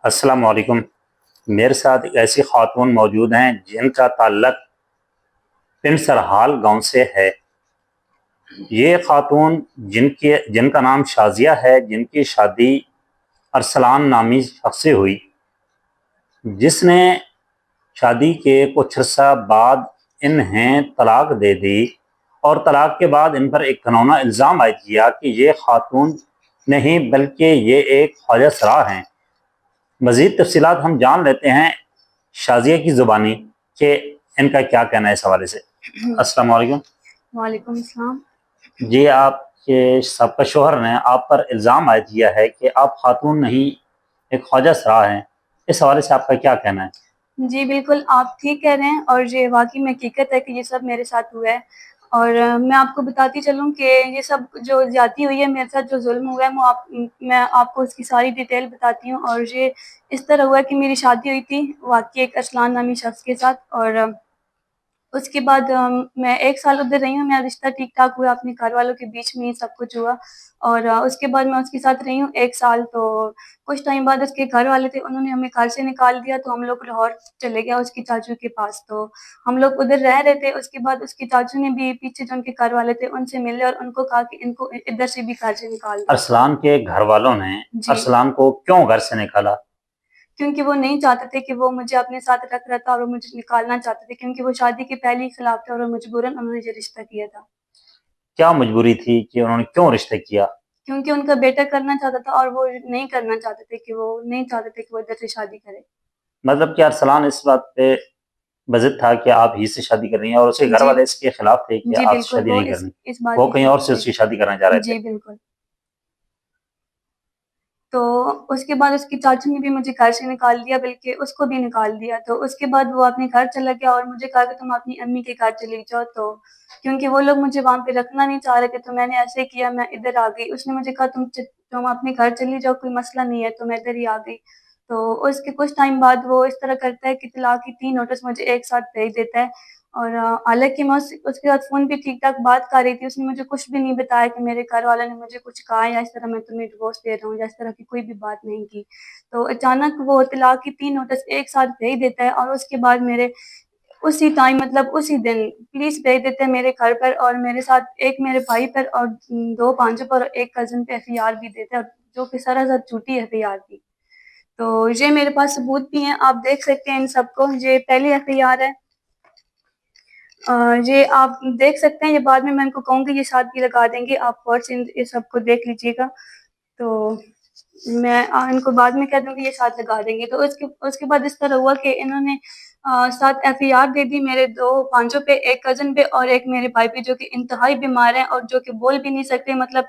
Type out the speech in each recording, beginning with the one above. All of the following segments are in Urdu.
السلام علیکم۔ میرے ساتھ ایک ایسی خاتون موجود ہیں جن کا تعلق پنڈ سرحال گاؤں سے ہے۔ یہ خاتون جن کا نام شازیہ ہے، جن کی شادی ارسلان نامی شخص سے ہوئی، جس نے شادی کے کچھ عرصہ بعد انہیں طلاق دے دی، اور طلاق کے بعد ان پر ایک گھناؤنا الزام عائد کیا کہ یہ خاتون نہیں بلکہ یہ ایک خواجہ سرا ہیں۔ مزید تفصیلات ہم جان لیتے ہیں شازیہ کی زبانی کہ ان کا کیا کہنا ہے اس حوالے سے۔ السلام علیکم۔ وعلیکم السلام۔ جی، آپ کے سابقہ شوہر نے آپ پر الزام عائد کیا ہے کہ آپ خاتون نہیں ایک خواجہ سرا ہیں، اس حوالے سے آپ کا کیا کہنا ہے؟ جی بالکل، آپ ٹھیک کہہ رہے ہیں، اور یہ واقعی میں حقیقت ہے کہ یہ سب میرے ساتھ ہوا ہے۔ اور میں آپ کو بتاتی چلوں کہ یہ سب جو زیادتی ہوئی ہے میرے ساتھ، جو ظلم ہوا ہے، میں آپ کو اس کی ساری ڈیٹیل بتاتی ہوں۔ اور یہ اس طرح ہوا ہے کہ میری شادی ہوئی تھی واقعی ایک ارسلان نامی شخص کے ساتھ، اور اس کے بعد میں 1 سال ادھر رہی ہوں۔ میرا رشتہ ٹھیک ٹھاک ہوا، اپنے گھر والوں کے بیچ میں ہی سب کچھ ہوا، اور اس کے بعد میں اس کے ساتھ رہی ہوں 1 سال۔ تو کچھ ٹائم بعد اس کے گھر والے تھے، انہوں نے ہمیں گھر سے نکال دیا، تو ہم لوگ لاہور چلے گیا اس کی چاچو کے پاس۔ تو ہم لوگ ادھر رہ رہے تھے۔ اس کے بعد اس کی چاچو نے بھی پیچھے جو ان کے گھر والے تھے ان سے ملے اور ان کو کہا کہ ان کو ادھر سے بھی گھر سے نکال دیا۔ ارسلان کے گھر والوں نے جی، ارسلان کو کیوں گھر سے نکالا؟ کیونکہ وہ نہیں چاہتے تھے کہ وہ مجھے اپنے ساتھ رکھ رہا تھا، اور وہ مجھے نکالنا چاہتے تھے، کیونکہ وہ شادی کے پہلے ہی خلاف تھے، اور وہ مجبوراً انہوں نے یہ رشتہ کیا تھا۔ کیا مجبوری تھی کہ انہوں نے کیوں رشتہ کیا؟ کیونکہ ان کا بیٹا کرنا چاہتا تھا، اور وہ نہیں کرنا چاہتے تھے کہ وہ نہیں چاہتے تھے کہ وہ ادھر سے شادی کرے۔ مطلب کہ ارسلان اس بات پہ بضد تھا کہ آپ ہی سے شادی کر رہی ہیں، اور اس کے گھر جی والے اس کے خلاف تھے کہ جی آپ سے بالکل، شادی وہ نہیں کرنی، اس بات وہ کے کہیں اور خلاف سے تھے۔ اس کی شادی کرنا چاہ رہے تھے۔ جی بالکل۔ تو اس کے بعد اس کی چاچو نے بھی مجھے گھر سے نکال دیا، بلکہ اس کو بھی نکال دیا۔ تو اس کے بعد وہ اپنے گھر چلا گیا، اور مجھے کہا کہ تم اپنی امی کے گھر چلی جاؤ۔ تو کیونکہ وہ لوگ مجھے وہاں پہ رکھنا نہیں چاہ رہے تھے، تو میں نے ایسے کیا، میں ادھر آ گئی۔ اس نے مجھے کہا تم اپنے گھر چلی جاؤ، کوئی مسئلہ نہیں ہے، تو میں ادھر ہی آ گئی۔ تو اس کے کچھ ٹائم بعد وہ اس طرح کرتا ہے کہ طلاق کی 3 نوٹس مجھے ایک ساتھ بھیج دیتا ہے۔ اور حالانکہ میں اس کے ساتھ فون پہ ٹھیک ٹھاک بات کر رہی تھی، اس نے مجھے کچھ بھی نہیں بتایا کہ میرے گھر والوں نے مجھے کچھ کہا یا اس طرح میں تمہیں ڈیورس دے رہا ہوں، یا اس طرح کی کوئی بھی بات نہیں کی۔ تو اچانک وہ طلاق کی 3 نوٹس ایک ساتھ بھیج دیتا ہے، اور اس کے بعد میرے اسی ٹائم، مطلب اسی دن پولیس بھیج دیتے ہیں میرے گھر پر، اور میرے ساتھ ایک میرے بھائی پر اور 2 بھانجوں پر اور ایک کزن پہ FIR بھی دیتے ہیں، جو کہ سراسر جھوٹی FIR تھی۔ تو یہ میرے پاس ثبوت بھی ہیں، آپ دیکھ سکتے ہیں ان سب کو۔ یہ پہلی FIR ہے، یہ آپ دیکھ سکتے ہیں۔ یہ بعد میں ان کو کہوں گی یہ ساتھ بھی لگا دیں گے، آپ اور سے یہ سب کو دیکھ لیجیے گا۔ تو میں ان کو بعد میں کہہ دوں گی یہ ساتھ لگا دیں گے۔ تو اس کے بعد اس طرح ہوا کہ انہوں نے 7 FIR دے دی میرے 2 بھانجوں پہ، ایک کزن پہ اور ایک میرے بھائی پہ، جو کہ انتہائی بیمار ہیں اور جو کہ بول بھی نہیں سکتے، مطلب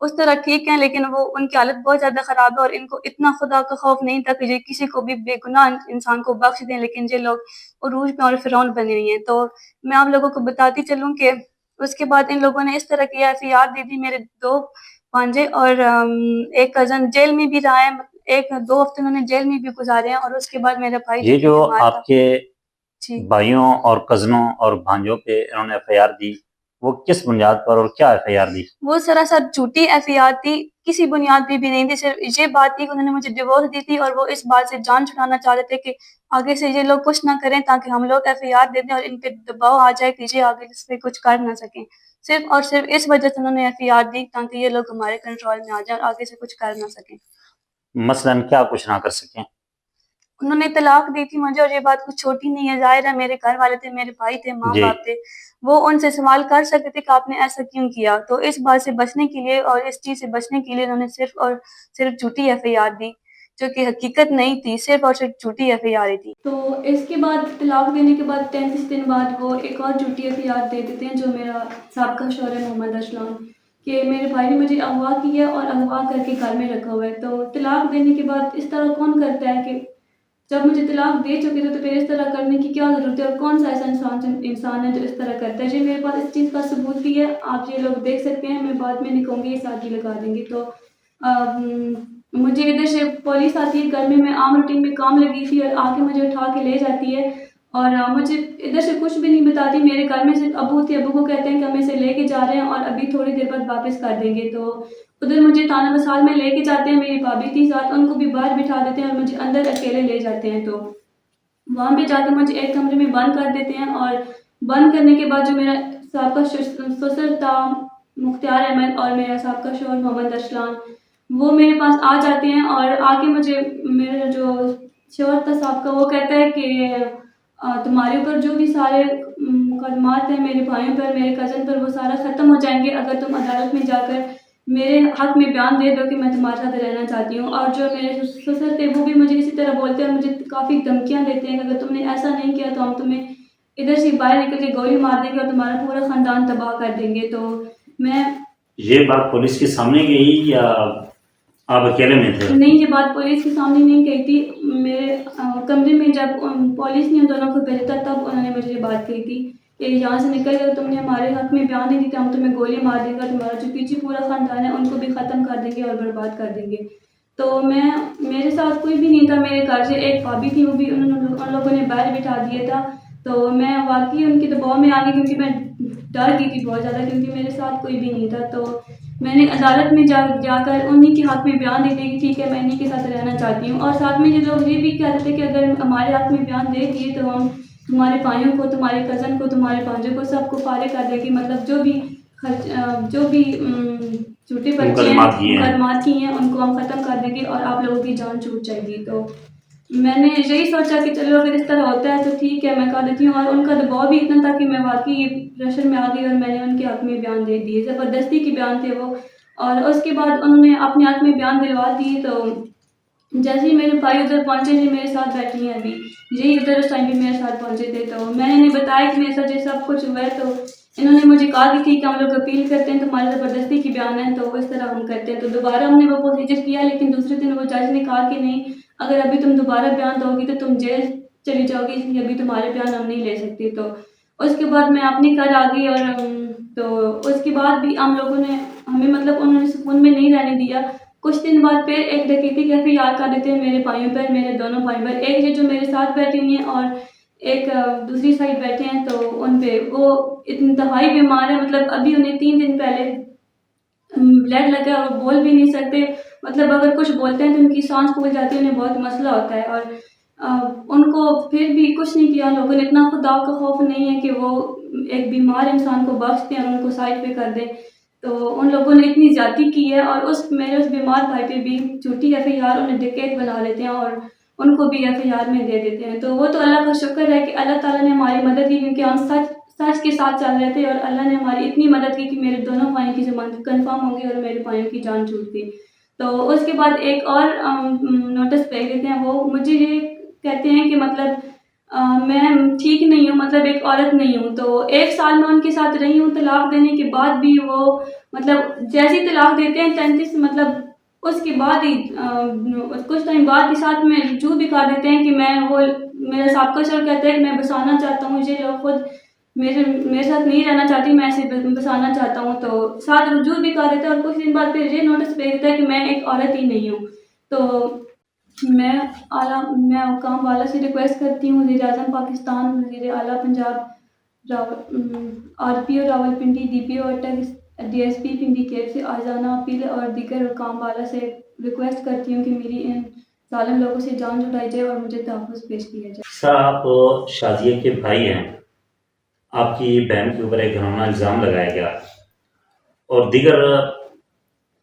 اس طرح ٹھیک ہیں، لیکن وہ ان کی حالت بہت زیادہ خراب ہے، اور ان کو اتنا خدا کا خوف نہیں تھا کہ یہ کسی کو بھی بے گناہ انسان کو بخش دیں، لیکن یہ لوگ عروج میں اور فرعون بنے ہوئے ہیں۔ تو میں آپ لوگوں کو بتاتی چلوں کہ اس کے بعد ان لوگوں نے اس طرح کیا، FIR دے دی میرے 2 بھانجے، اور ایک کزن جیل میں بھی رہا ہے، 2 ہفتے انہوں نے جیل میں بھی گزارے ہیں۔ اور اس کے بعد میرا بھائی جو یہ کہ جو بیمار تھا۔ آپ کے جی، بھائیوں اور کزنوں اور بھانجوں پہ انہوں نے FIR دی، وہ کس بنیاد پر اور کیا FIR دی؟ وہ سراسر جھوٹی FIR تھی، کسی بنیاد پہ بھی نہیں تھی۔ صرف یہ بات تھی کہ انہوں نے مجھے ڈیورس دی تھی، اور وہ اس بات سے جان چھڑانا چاہتے تھے کہ آگے سے یہ لوگ کچھ نہ کریں، تاکہ ہم لوگ FIR دے دیں اور ان پہ دباؤ آ جائے کہ یہ آگے اس پہ کچھ کر نہ سکیں۔ صرف اور صرف اس وجہ سے انہوں نے FIR دی، تاکہ یہ لوگ ہمارے کنٹرول میں آ جائیں اور آگے سے کچھ کر نہ سکیں۔ مثلاً کیا کچھ نہ کر سکیں؟ انہوں نے طلاق دی تھی مجھے، اور یہ بات کچھ چھوٹی نہیں ہے، ظاہر ہے میرے گھر والے تھے، میرے بھائی تھے، ماں جی، باپ تھے، وہ ان سے سوال کر سکتے تھے کہ آپ نے ایسا کیوں کیا۔ تو اس بات سے بچنے کے لیے اور اس چیز سے بچنے کے لیے انہوں نے صرف اور صرف جھوٹی FIR دی، جو کہ حقیقت نہیں تھی، صرف اور صرف جھوٹی FIR تھی۔ تو اس کے بعد طلاق دینے کے بعد 33 دن بعد وہ ایک اور جھوٹی FIR دے دیتے ہیں، جو میرا سابقہ شوہر ہے محمد ارسلان، کہ میرے بھائی نے مجھے اغوا کیا اور اغوا کر کے گھر میں رکھا ہوا ہے۔ تو طلاق دینے کے بعد اس طرح کون کرتا ہے کہ جب مجھے طلاق دے چکے تھے تو پھر اس طرح کرنے کی کیا ضرورت ہے، اور کون سا ایسا انسان ہے جو اس طرح کرتا ہے۔ جی میرے پاس اس چیز کا ثبوت بھی ہے، آپ یہ لوگ دیکھ سکتے ہیں، میں بعد میں نہیں کہوں گی یہ ساتھ ہی لگا دیں گے۔ تو مجھے ادھر سے پولیس آتی ہے گھر میں عام روٹین میں کام لگی تھی، اور آ کے مجھے اٹھا کے لے جاتی ہے، اور مجھے ادھر سے کچھ بھی نہیں بتاتی. میرے گھر میں صرف ابو تھے. ابو کو کہتے ہیں کہ ہم اسے لے کے جا رہے ہیں اور ابھی تھوڑی دیر بعد واپس کر دیں گے. تو ادھر مجھے تانا بسال میں لے کے جاتے ہیں. میری بھابھی تھی ساتھ, ان کو بھی باہر بٹھا دیتے ہیں اور مجھے اندر اکیلے لے جاتے ہیں. تو وہاں پہ جا کے مجھے ایک کمرے میں بند کر دیتے ہیں, اور بند کرنے کے بعد جو میرا سابقہ سسر تھا مختار احمد اور میرا سابقہ شوہر محمد ارسلان, وہ میرے پاس آ جاتے ہیں. اور آ کے مجھے میرا جو شوہر تھا سابقہ, وہ کہتا ہے کہ تمہارے اوپر جو بھی سارے مقدمات ہیں میرے بھائیوں پر, میرے کزن پر, وہ سارا ختم ہو جائیں گے اگر تم عدالت میں جا کر میرے حق میں بیان دے دو کہ میں تمہارے ساتھ رہنا چاہتی ہوں. اور جو میرے سسر تھے وہ بھی مجھے اسی طرح بولتے ہیں اور مجھے کافی دھمکیاں دیتے ہیں کہ اگر تم نے ایسا نہیں کیا تو ہم تمہیں ادھر سے باہر نکل کے گولی مار دیں گے اور تمہارا پورا خاندان تباہ کر دیں گے. تو میں یہ بات پولیس کے سامنے گئی یا آپ اکیلے میں تھے؟ نہیں, یہ بات پولیس کے سامنے نہیں کہی تھی. میرے کمرے میں جب پولیس نے ان دونوں کو بھیجا تھا تب انہوں نے مجھے یہ بات کہی تھی کہ یہاں سے نکل کر تم نے ہمارے حق میں بیان نہیں دیتا, ہم تمہیں گولی مار دیں گے, تمہارا جو پیچھے پورا خاندان ہے ان کو بھی ختم کر دیں گے اور برباد کر دیں گے. تو میرے ساتھ کوئی بھی نہیں تھا. میرے گھر سے ایک بھابھی تھی, وہ بھی ان لوگوں نے باہر بٹھا دیا تھا. تو میں واقعی ان کے دباؤ میں آ گئی کیونکہ میں ڈر گئی تھی بہت زیادہ, کیونکہ میرے ساتھ کوئی بھی نہیں تھا. تو میں نے عدالت میں جا کر انہی کے حق میں بیان دے دی کہ ٹھیک ہے میں انہی کے ساتھ رہنا چاہتی ہوں. اور ساتھ میں یہ لوگ یہ بھی کہتے تھے کہ اگر ہمارے حق میں بیان دے دیے تو ہم تمہارے بھائیوں کو, تمہارے کزن کو, تمہارے بھانجوں کو, سب کو فارغ کر دے گی. مطلب جو بھی جھوٹے پرچے ہیں, مقدمات کی ہیں, ان کو ہم ختم کر دیں گے اور آپ لوگوں کی جان چھوٹ جائے گی. تو میں نے یہی سوچا کہ چلو اگر اس طرح ہوتا ہے تو ٹھیک ہے, میں کر دیتی ہوں. اور ان کا دباؤ بھی اتنا تھا کہ میں واقعی پریشر میں آ گئی اور میں نے ان کے حق میں بیان دے دیے. زبردستی کے بیان تھے وہ. اور اس کے بعد انہوں نے اپنے حق میں بیان دلوا دیے. تو جیسے ہی میرے بھائی ادھر پہنچے تھے, میرے ساتھ بیٹھی ہیں ابھی, یہی ادھر اس ٹائم بھی میرے ساتھ پہنچے تھے. تو میں نے انہیں بتایا کہ میرے ساتھ یہ سب کچھ ہوا ہے. تو انہوں نے مجھے کہا کہ ٹھیک ہے ہم لوگ اپیل کرتے ہیں, تمہارے زبردستی کی بیان ہے تو اس طرح ہم کرتے ہیں. تو دوبارہ ہم نے وہ پروسیجر کیا, لیکن دوسرے دن وہ جج نے کہا کہ نہیں, اگر ابھی تم دوبارہ بیان دو گی تو تم جیل چلی جاؤ گی, اس لیے ابھی تمہارے بیان ہم نہیں لے سکتے. تو اس کے بعد میں اپنے گھر آ گئی. اور تو اس کے بعد بھی ہم لوگوں نے ہمیں مطلب انہوں نے سکون میں نہیں رہنے دیا. کچھ دن بعد پھر ایک ڈکیتی کے FIR کر دیتے ہیں میرے بھائیوں پر, میرے دونوں بھائیوں پر. ایک یہ جو میرے ساتھ بیٹھی ہوئی ہیں اور ایک دوسری سائڈ بیٹھے ہیں, تو ان پہ وہ انتہائی بیمار ہے. مطلب ابھی انہیں 3 دن پہلے بلڈ لگا اور وہ بول بھی نہیں سکتے. مطلب اگر کچھ بولتے ہیں تو ان کی سانس پھول جاتی ہے, انہیں بہت مسئلہ ہوتا ہے. اور ان کو پھر بھی کچھ نہیں کیا لوگوں نے. اتنا خدا کا خوف نہیں ہے کہ وہ ایک بیمار انسان کو بخش دیں اور ان کو سائڈ پہ کر دیں. تو ان لوگوں نے اتنی زیادتی کی ہے. اور میرے اس بیمار بھائی پہ بھی جھوٹی FIR انہیں ڈکیت بنا لیتے ہیں اور ان کو بھی FIR میں دے دیتے ہیں. تو وہ تو اللہ کا شکر ہے کہ اللہ تعالیٰ نے ہماری مدد کی, کیونکہ ہم سچ کے ساتھ چل رہے تھے اور اللہ نے ہماری اتنی مدد کی کہ میرے دونوں بھائیوں کی ضمانت کنفرم ہو گئی اور میرے بھائیوں کی جان چھوٹ گئی. تو اس کے بعد ایک اور نوٹس بھیج دیتے ہیں. وہ مجھے یہ کہتے ہیں کہ مطلب میں ٹھیک نہیں ہوں, مطلب ایک عورت نہیں ہوں. تو 1 سال میں ان کے ساتھ رہی ہوں. طلاق دینے کے بعد بھی وہ مطلب جیسی طلاق دیتے ہیں 33 مطلب اس کے بعد ہی کچھ ٹائم بعد ہی ساتھ میں رجوع بھی کر دیتے ہیں کہ وہ میرا سابقہ شوہر کہتا ہے کہ میں بسانا چاہتا ہوں, یہ لوگ خود میرے ساتھ نہیں رہنا چاہتی, میں ایسے بسانا چاہتا ہوں. تو ساتھ رجوع بھی کر دیتے ہیں. اور کچھ دن بعد پھر یہ نوٹس بھیج دیتا ہے کہ میں ایک عورت ہی نہیں ہوں. تو میں حکام والا سے ریکویسٹ کرتی ہوں, وزیر اعظم پاکستان, وزیر اعلیٰ پنجاب, RPO راولپنڈی, DPO اٹک, DSP پنڈی کیب سے آزانہ اپیل اور دیگر حکام والا سے ریکویسٹ کرتی ہوں کہ میری ان ظالم لوگوں سے جان چھڑائی جائے اور مجھے تحفظ پیش کیا جائے. سر آپ شازیہ کے بھائی ہیں, آپ کی بہن کے اوپر ایک گھناؤنا الزام لگایا گیا اور دیگر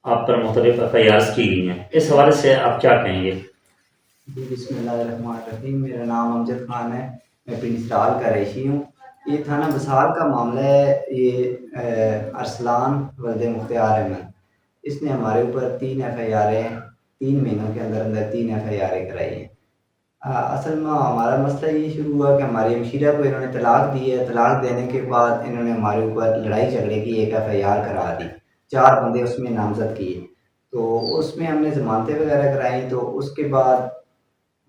آپ پر مختلف FIRs کی گئی ہیں, اس حوالے سے آپ کیا کہیں گے؟ بسم اللہ الرحمن الرحیم. میرا نام امجد خان ہے, میں پنڈی سرال کا رہائشی ہوں. یہ تھانہ بسال کا معاملہ ہے. یہ ارسلان ولد مختار احمد, اس نے ہمارے اوپر 3 FIRیں 3 مہینوں کے اندر 3 FIRیں کرائی ہیں. اصل میں ہمارا مسئلہ یہ شروع ہوا کہ ہماری ہمشیرہ کو انہوں نے طلاق دی ہے. طلاق دینے کے بعد انہوں نے ہمارے اوپر لڑائی جھگڑے کی ایک FIR کرا دی. 4 بندے اس میں نامزد کیے. تو اس میں ہم نے ضمانتیں وغیرہ کرائی. تو اس کے بعد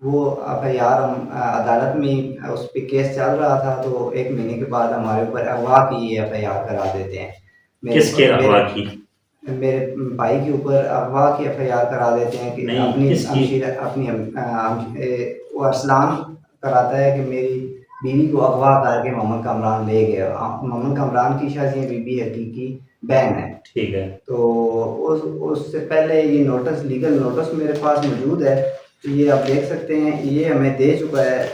وہ FIR ہم عدالت میں اس پہ کیس چل رہا تھا. تو 1 مہینے کے بعد ہمارے اوپر اغوا کی FIR کرا دیتے ہیں. کس کے اغوا کی؟ میرے بھائی کے اوپر اغوا کی FIR کرا دیتے ہیں کہ اپنی وہ ارسلان کراتا ہے کہ میری بیوی کو اغوا کر کے محمد کامران لے گیا. محمد کامران کی شازیہ بی بی حقیقی بہن ہے. ٹھیک ہے. تو اس سے پہلے یہ نوٹس, لیگل نوٹس میرے پاس موجود ہے, تو یہ آپ دیکھ سکتے ہیں, یہ ہمیں دے چکا ہے,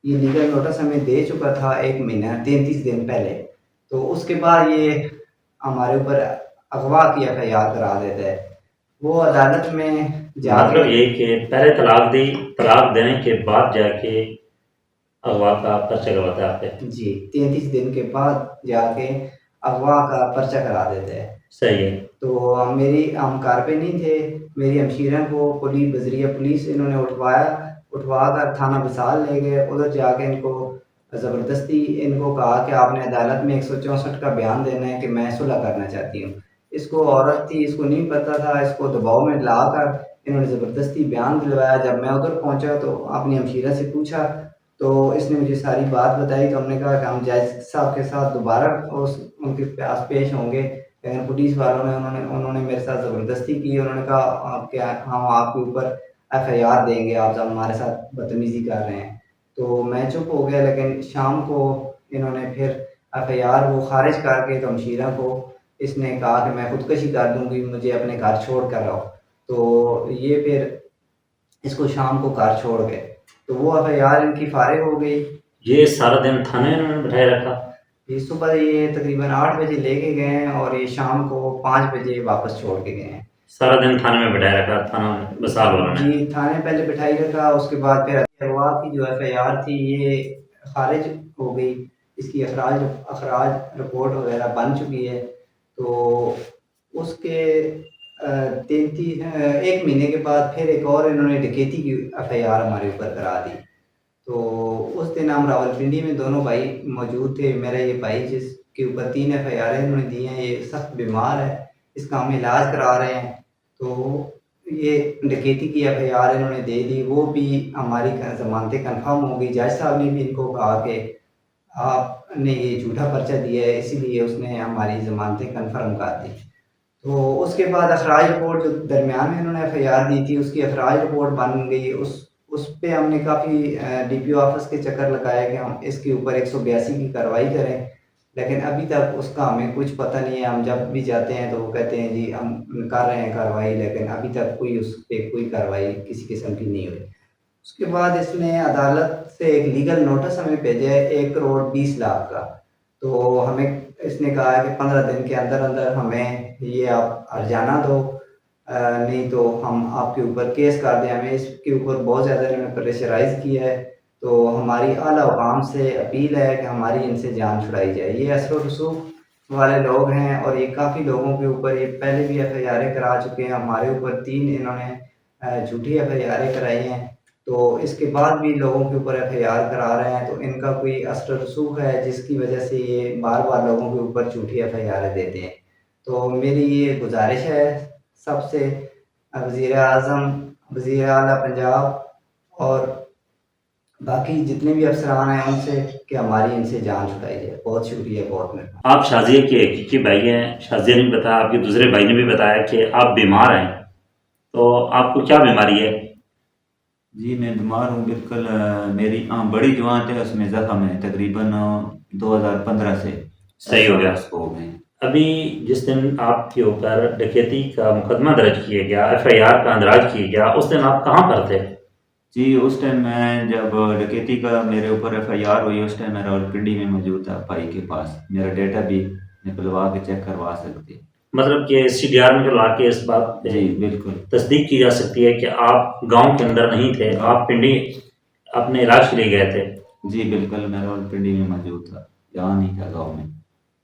یہ لیگل نوٹس ہمیں دے چکا تھا 1 مہینہ 33 دن پہلے. تو اس کے بعد یہ ہمارے اوپر اغوا کی ایف آئی آر کرا دیتا ہے. وہ عدالت میں جا کے, مطلب یہ کہ پہلے طلاق دی, طلاق دینے کے بعد جا کے اغوا کا پرچہ کرواتا ہے آپ پہ. جی 33 دن کے بعد جا کے اغوا کا پرچہ کرا دیتا ہے. صحیح ہے. تو ہم کار پہ نہیں تھے, میری ہمشیرہ کو بذریعہ پولیس انہوں نے اٹھوا کر تھانہ بسال لے گئے. ادھر جا کے ان کو زبردستی ان کو کہا کہ آپ نے عدالت میں 164 کا بیان دینا ہے کہ میں صلح کرنا چاہتی ہوں. اس کو عورت تھی, اس کو نہیں پتہ تھا, اس کو دباؤ میں لا کر انہوں نے زبردستی بیان دلوایا. جب میں ادھر پہنچا تو اپنی ہمشیرہ سے پوچھا تو اس نے مجھے ساری بات بتائی. تو ہم نے کہا کہ ہم جج صاحب کے ساتھ دوبارہ ان کے پاس پیش ہوں گے. لیکن پولیس والوں نے انہوں نے میرے ساتھ زبردستی کی. انہوں نے کہا کہ ہم آپ کے اوپر ایف آئی آر دیں گے, آپ ہمارے ساتھ بدتمیزی کر رہے ہیں. تو میں چپ ہو گیا. لیکن شام کو انہوں نے پھر ایف آئی آر وہ خارج کر کے ہمشیرہ کو اس نے کہا کہ میں خودکشی کر دوں گی, مجھے اپنے گھر چھوڑ کر آؤ. تو یہ پھر اس کو شام کو گھر چھوڑ گئے. تو وہ ایف آئی آر ان کی فارغ ہو گئی. یہ سارا دن تھانے انہوں نے بٹھائے رکھا. یہ صبح یہ تقریباً 8 بجے لے کے گئے ہیں اور یہ شام کو 5 بجے واپس چھوڑ کے گئے ہیں. سارا دن تھانے میں بٹھائے رکھا تھانہ بسال والوں نے. جی تھانے پہلے بٹھائی رکھا. اس کے بعد پھر اغوا کی جو ایف آئی آر تھی یہ خارج ہو گئی, اس کی اخراج رپورٹ وغیرہ بن چکی ہے. تو اس کے 1 مہینے کے بعد پھر ایک اور انہوں نے ڈکیتی کی ایف آئی آر ہمارے اوپر کرا دی. تو اس دن ہم راولپنڈی میں دونوں بھائی موجود تھے. میرا یہ بھائی جس کے اوپر 3 ایف آئی آر انہوں نے دی ہیں, یہ سخت بیمار ہے, اس کا ہم علاج کرا رہے ہیں. تو یہ ڈکیتی کی ایف آئی آر انہوں نے دے دی, وہ بھی ہماری ضمانتیں کنفرم ہو گئی. جج صاحب نے بھی ان کو کہا کہ آپ نے یہ جھوٹا پرچہ دیا ہے, اسی لیے اس نے ہماری ضمانتیں کنفرم کر دی. تو اس کے بعد اخراج رپورٹ جو درمیان میں انہوں نے ایف آئی آر دی تھی, اس کی اخراج رپورٹ بن گئی. اس پہ ہم نے کافی ڈی پی او آفس کے چکر لگائے کہ ہم اس کے اوپر 182 کی کارروائی کریں, لیکن ابھی تک اس کا ہمیں کچھ پتہ نہیں ہے. ہم جب بھی جاتے ہیں تو وہ کہتے ہیں جی ہم کر رہے ہیں کارروائی, لیکن ابھی تک اس پہ کوئی کارروائی کسی قسم کی نہیں ہوئی. اس کے بعد اس نے عدالت سے ایک لیگل نوٹس ہمیں بھیجا ہے 1,20,00,000 کا. تو ہمیں اس نے کہا ہے کہ 15 دن کے اندر اندر ہمیں یہ آپ ہرجانہ دو, نہیں تو ہم آپ کے اوپر کیس کر دیں. ہمیں اس کے اوپر بہت زیادہ انہوں نے پریشرائز کیا ہے. تو ہماری اعلیٰ حکام سے اپیل ہے کہ ہماری ان سے جان چھڑائی جائے. یہ اثر و رسوخ والے لوگ ہیں اور یہ کافی لوگوں کے اوپر یہ پہلے بھی ایف آئی آریں کرا چکے ہیں. ہمارے اوپر 3 انہوں نے جھوٹی ایف آئی آریں کرائی ہیں. تو اس کے بعد بھی لوگوں کے اوپر ایف آئی آر کرا رہے ہیں. تو ان کا کوئی اثر و رسوخ ہے جس کی وجہ سے یہ بار بار لوگوں کے اوپر جھوٹی ایف آئی آریں دیتے ہیں. تو میری یہ گزارش ہے سب سے, وزیر اعظم, وزیر اعلیٰ پنجاب اور باقی جتنے بھی افسران ہیں ان سے, کہ ہماری ان سے جان چھڑائی جائے. بہت شکریہ, بہت مہربانی. آپ شازیہ کے حقیقی بھائی ہیں. شازیہ نے بتایا, آپ کے دوسرے بھائی نے بھی بتایا کہ آپ بیمار ہیں. تو آپ کو کیا بیماری ہے؟ جی میں بیمار ہوں بالکل. میری بڑی جوان ہے, اس میں زخم ہے تقریباً 2015 سے. صحیح ہو گیا. اس کو ہو گئے. ابھی جس دن آپ کے اوپر ڈکیتی کا مقدمہ درج کیا گیا, ایف آئی آر کا اندراج کیا گیا, اس دن آپ کہاں پر تھے؟ جی اس ٹائم میں جب ڈکیتی کا میرے اوپر ایف آئی آر ہوئی, اس ٹائم میں راولپنڈی میں موجود تھا بھائی کے پاس. میرا ڈیٹا بھی نکلوا کے چیک کروا سکتے. مطلب کہ سی ڈی آر میں کروا کے اس بات پہ جی بالکل تصدیق کی جا سکتی ہے کہ آپ گاؤں کے اندر نہیں تھے, آپ پنڈی اپنے علاج کے لیے گئے تھے. جی بالکل, میں راولپنڈی میں موجود تھا, یہاں نہیں تھا گاؤں میں.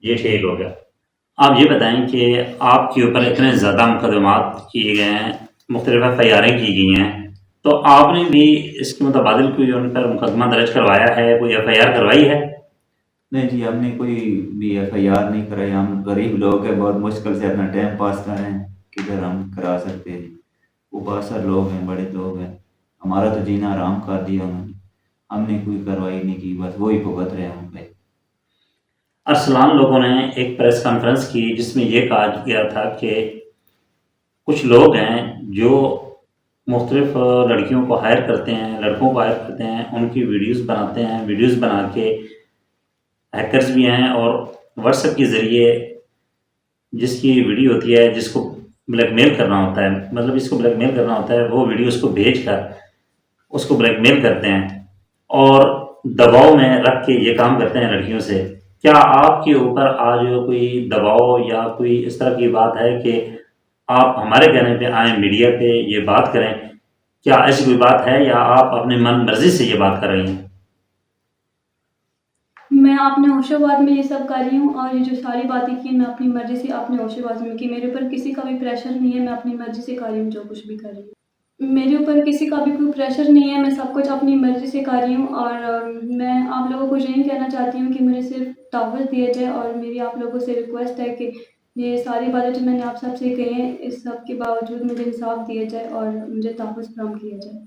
یہ ٹھیک ہو گیا. آپ یہ بتائیں کہ آپ کے اوپر اتنے زیادہ مقدمات کیے گئے ہیں, مختلف ایف آئی آریں کی گئی ہیں, تو آپ نے بھی اس کے متبادل کوئی ان پر مقدمہ درج کروایا ہے, کوئی ایف آئی آر کروائی ہے؟ نہیں جی, ہم نے کوئی بھی ایف آئی آر نہیں کرائی. ہم غریب لوگ ہیں, بہت مشکل سے اپنا ٹائم پاس کر رہے ہیں, کدھر ہم کرا سکتے ہیں. وہ باثر لوگ ہیں, بڑے لوگ ہیں, ہمارا تو جینا آرام کر دیا انہوں نے. ہم نے کوئی کارروائی نہیں کی, بس وہی بھگت رہے ہوں پہ. ارسلان لوگوں نے ایک پریس کانفرنس کی جس میں یہ کہا گیا تھا کہ کچھ لوگ ہیں جو مختلف لڑکیوں کو ہائر کرتے ہیں، لڑکوں کو ہائر کرتے ہیں، ان کی ویڈیوز بناتے ہیں، ویڈیوز بنا کے ہیکرز بھی ہیں اور واٹس ایپ کے ذریعے جس کی ویڈیو ہوتی ہے، جس کو بلیک میل کرنا ہوتا ہے، مطلب اس کو بلیک میل کرنا ہوتا ہے، وہ ویڈیو اس کو بھیج کر اس کو بلیک میل کرتے ہیں اور دباؤ میں رکھ کے یہ کام کرتے ہیں لڑکیوں سے۔ کیا آپ کے اوپر آج کوئی دباؤ یا کوئی اس طرح کی بات ہے کہ آپ ہمارے کہنے پہ آئیں میڈیا پہ یہ بات کریں؟ کیا ایسی کوئی بات ہے یا آپ اپنی من مرضی سے یہ بات کر رہی ہیں؟ میں اپنے ہوش و بات میں یہ سب کر رہی ہوں، اور یہ جو ساری باتیں کی میں اپنی مرضی سے اپنے ہوش و بات میں کی، میرے اوپر کسی کا بھی پریشر نہیں ہے، میں اپنی مرضی سے کر رہی ہوں جو کچھ بھی کر رہی ہوں۔ میرے اوپر کسی کا بھی کوئی پریشر نہیں ہے، میں سب کچھ اپنی مرضی سے کر رہی ہوں، اور میں آپ لوگوں کو یہی کہنا چاہتی ہوں کہ مجھے صرف تحفظ دیا جائے، اور میری آپ لوگوں سے ریکویسٹ ہے کہ یہ ساری باتیں جو میں نے آپ سب سے کہی ہیں، اس سب کے باوجود مجھے انصاف دیا جائے اور مجھے تحفظ فراہم کیا جائے۔